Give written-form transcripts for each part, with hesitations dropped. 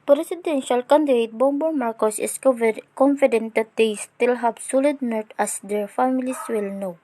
Presidential candidate Bongbong Marcos is confident that they still have solid nerve, as their families will know.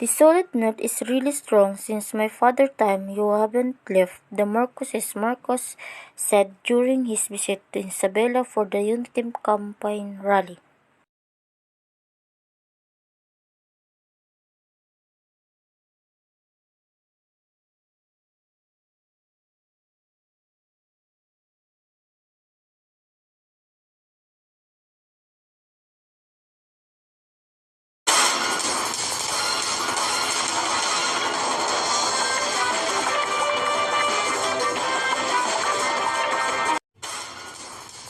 The solid nerve is really strong since my father time you haven't left the Marcos said during his visit to Isabela for the Unity campaign rally.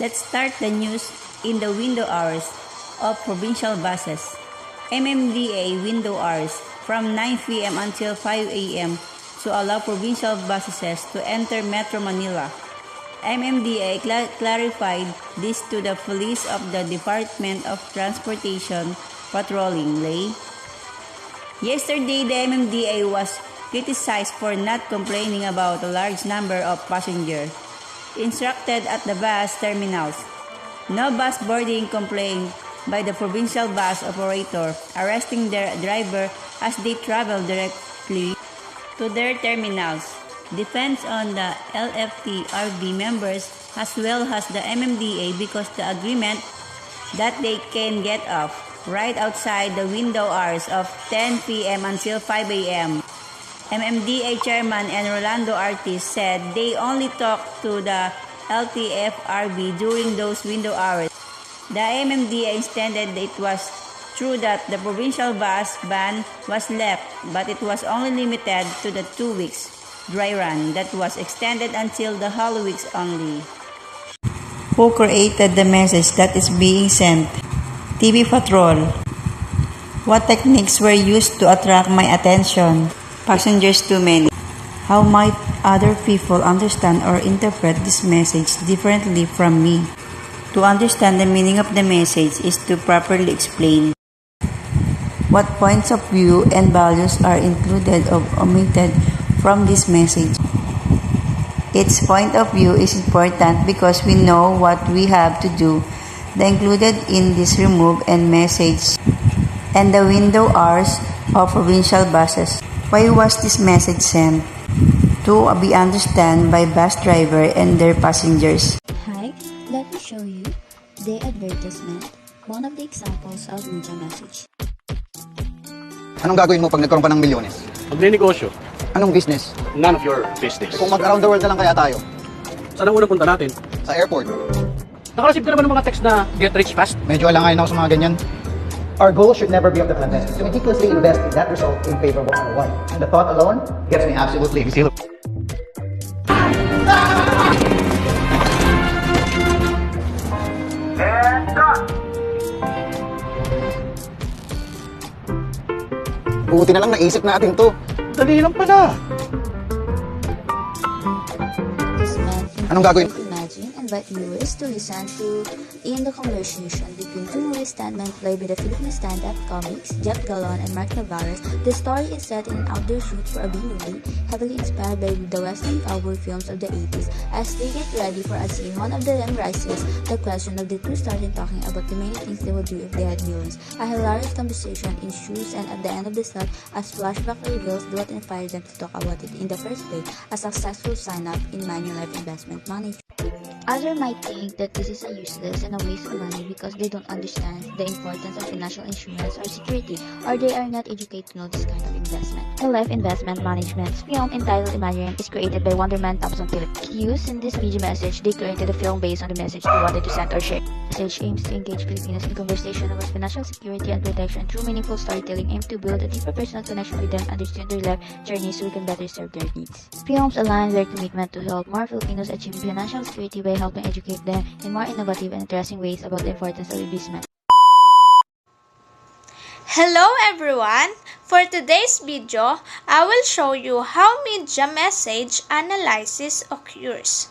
Let's start the news in the window hours of provincial buses. MMDA window hours from 9 p.m. until 5 a.m. to allow provincial buses to enter Metro Manila. MMDA clarified this to the police of the Department of Transportation patrolling lay. Yesterday, the MMDA was criticized for not complaining about a large number of passengers instructed at the bus terminals. No bus boarding complaint by the provincial bus operator, arresting their driver as they travel directly to their terminals. Depends on the LFT-RB members as well as the MMDA because the agreement that they can get off right outside the window hours of 10 p.m. until 5 a.m. MMDA Chairman and Rolando Artis said they only talked to the LTFRB during those window hours. The MMDA intended it was true that the provincial bus ban was left, but it was only limited to the 2 weeks dry run that was extended until the Holy Weeks only. Who created the message that is being sent? TV Patrol. What techniques were used to attract my attention? Passengers too many. How might other people understand or interpret this message differently from me? To understand the meaning of the message is to properly explain what points of view and values are included or omitted from this message. Its point of view is important because we know what we have to do. The included in this remove and message and the window hours of provincial buses. Why was this message sent? To be understood by bus driver and their passengers. Hi, let me show you the advertisement, one of the examples of media message. Anong gagawin mo pag nagkaroon ka ng milyones? Magne-negosyo. Anong business? None of your business. Kung mag-around the world na lang kaya tayo? Saan ang unang punta natin? Sa airport. Nakareceive ka naman ng mga text na get rich fast? Medyo alangayin ako sa mga ganyan. Our goal should never be of the clandestine, to meticulously invest in that result in favor of ROI. And the thought alone gets me absolutely exhilarated. Buti na lang naisip natin to. Dali lang pala. This man Anong gagawin? imagine and invite viewers to listen to in the conversation between two movie stuntmen played by the Filipino stand-up comics Jeff Galon and Mark Navarez. The story is set in an outdoor shoot for a B movie, heavily inspired by the Western cowboy films of the 80s. As they get ready for a scene, one of them raises the question of the two started talking about the many things they would do if they had millions. A hilarious conversation ensues, and at the end of the shot, as flashback reveals what inspired them to talk about it in the first place, a successful sign-up in Manulife Investment Management. Others might think that this is a useless and a waste of money because they don't understand the importance of financial insurance or security, or they are not educated to know this kind of investment. Manulife Investment Management's film entitled Imagine is created by Wonderman Thompson Philip. Used in this video message, they created a film based on the message they wanted to send or share. The message aims to engage Filipinos in conversation about financial security and protection through meaningful storytelling, aimed to build a deeper personal connection with them, understand their life journey so we can better serve their needs. Films align their commitment to help more Filipinos achieve financial security by helping educate them in more innovative and interesting ways about the importance of investment. Hello everyone! For today's video, I will show you how media message analysis occurs.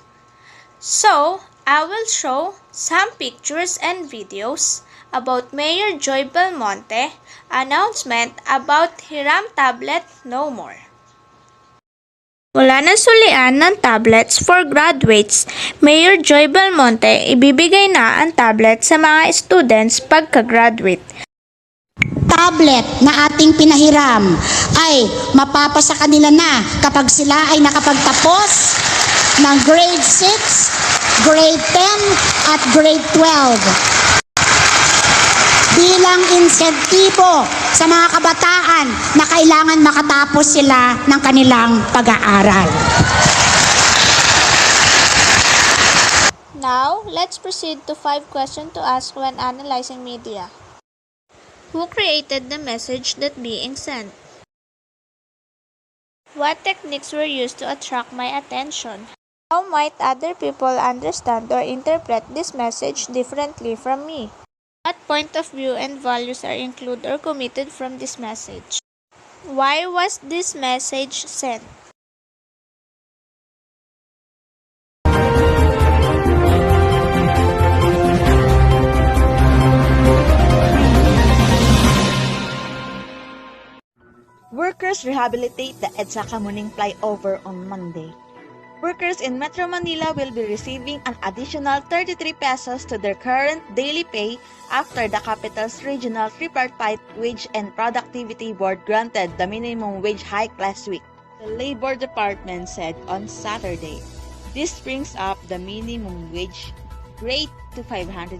So, I will show some pictures and videos about Mayor Joy Belmonte announcement about Hiram Tablet No More. Mula ng sulian ng tablets for graduates, Mayor Joy Belmonte ibibigay na ang tablet sa mga students pagka-graduate. Tablet na ating pinahiram ay mapapasa kanila na kapag sila ay nakapagtapos ng grade 6, grade 10 at grade 12. Bilang insentibo sa mga kabataan na kailangan makatapos sila ng kanilang pag-aaral. Now, let's proceed to 5 questions to ask when analyzing media. Who created the message that being sent? What techniques were used to attract my attention? How might other people understand or interpret this message differently from me? What point of view and values are included or committed from this message? Why was this message sent? Workers rehabilitate the EDSA Kamuning flyover on Monday. Workers in Metro Manila will be receiving an additional 33 pesos to their current daily pay after the capital's regional tripartite wage and productivity board granted the minimum wage hike last week, the Labor Department said on Saturday. This brings up the minimum wage rate to 570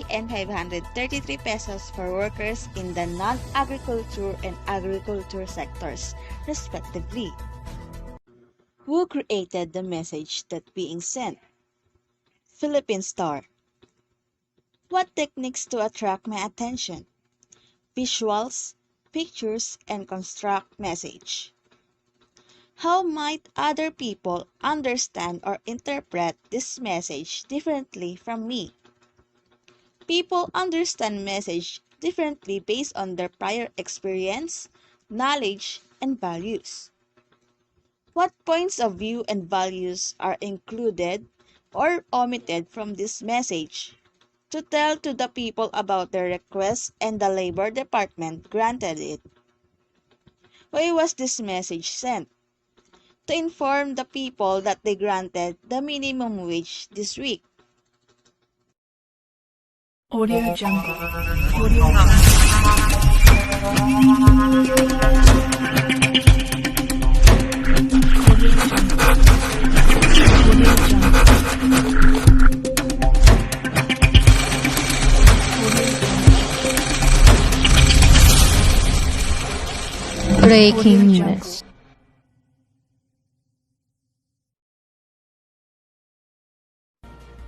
and 533 pesos for workers in the non-agriculture and agriculture sectors, respectively. Who created the message that being sent? Philippine Star. What techniques to attract my attention? Visuals, pictures, and construct message. How might other people understand or interpret this message differently from me? People understand message differently based on their prior experience, knowledge, and values. What points of view and values are included or omitted from this message? To tell to the people about their request and the Labor Department granted it. Why was this message sent? To inform the people that they granted the minimum wage this week. Audio Jungle. Audio Breaking news.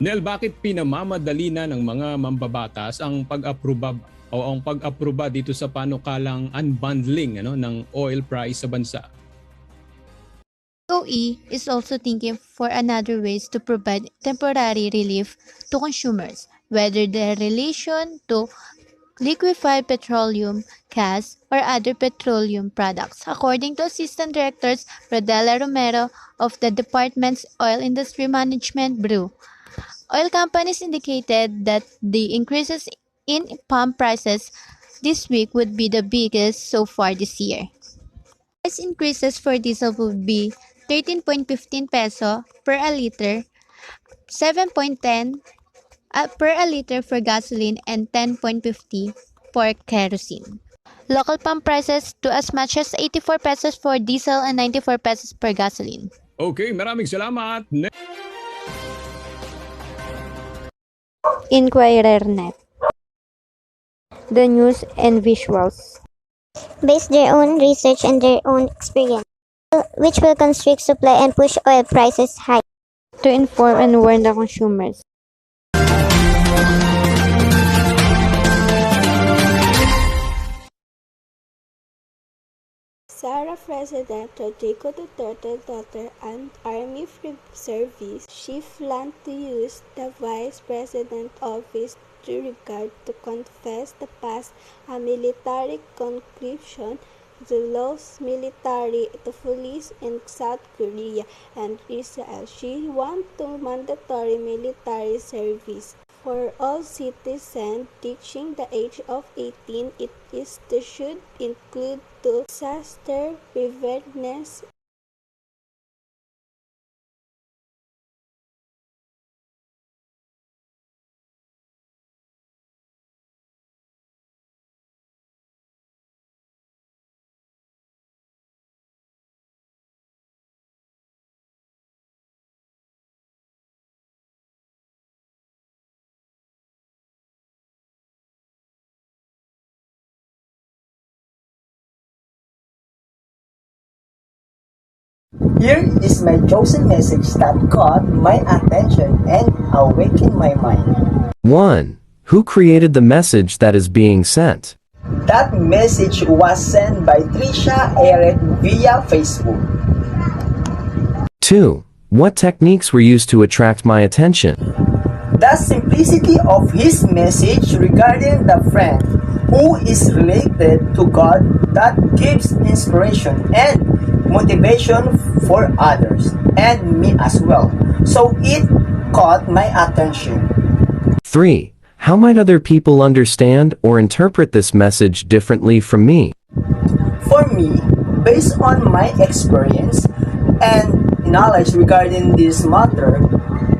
Nel, bakit pinamamadali na ng mga mambabatas ang pag-aproba dito sa panukalang unbundling ng oil price sa bansa? DOE is also thinking for another ways to provide temporary relief to consumers, whether the relation to liquefied petroleum, gas, or other petroleum products, according to Assistant Director Rodela Romero of the Department's Oil Industry Management Bureau. Oil companies indicated that the increases in pump prices this week would be the biggest so far this year. Price increases for diesel would be 13.15 peso per a liter, 7.10 per a liter for gasoline, and 10.50 for kerosene. Local pump prices to as much as 84 pesos for diesel and 94 pesos per gasoline. Okay, maraming salamat. Inquirer.net. The news and visuals. Based their own research and their own experience, which will constrict supply and push oil prices high. To inform and warn the consumers. Sara President Rodrigo Duterte daughter and Army Service Chief planned to use the Vice President office to regard to confess the past a military conscription the laws military to police in South Korea and Israel. She wants to mandatory military service for all citizens reaching the age of 18. It is to should include to disaster preparedness Here is my chosen message that caught my attention and awakened my mind. 1. Who created the message that is being sent? That message was sent by Trisha Eret via Facebook. 2. What techniques were used to attract my attention? The simplicity of his message regarding the friend who is related to God that gives inspiration and motivation for others and me as well. So it caught my attention. 3. How might other people understand or interpret this message differently from me? For me, based on my experience and knowledge regarding this matter,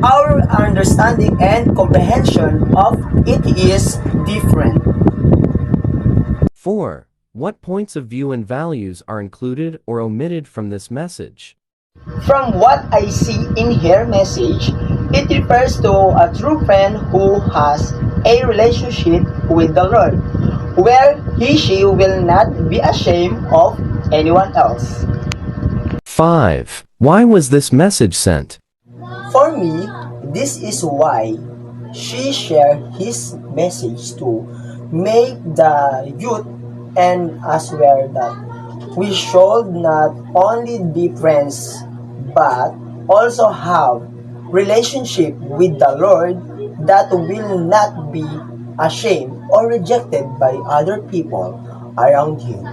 our understanding and comprehension of it is different. 4. What points of view and values are included or omitted from this message? From what I see in her message, it refers to a true friend who has a relationship with the Lord, where she will not be ashamed of anyone else. 5. Why was this message sent? For me, this is why she shared his message to make the youth and us aware that we should not only be friends but also have relationship with the Lord that will not be ashamed or rejected by other people around him.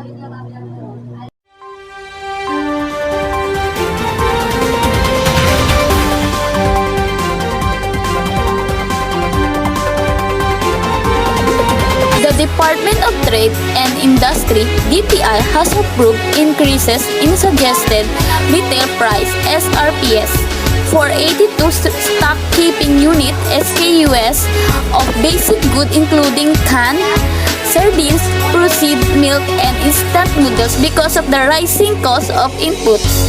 The Department of Trade and Industry (DTI) has approved increases in suggested retail price (SRPs) for 82 stock keeping unit SKUs of basic good including canned sardines, processed milk, and instant noodles because of the rising cost of inputs.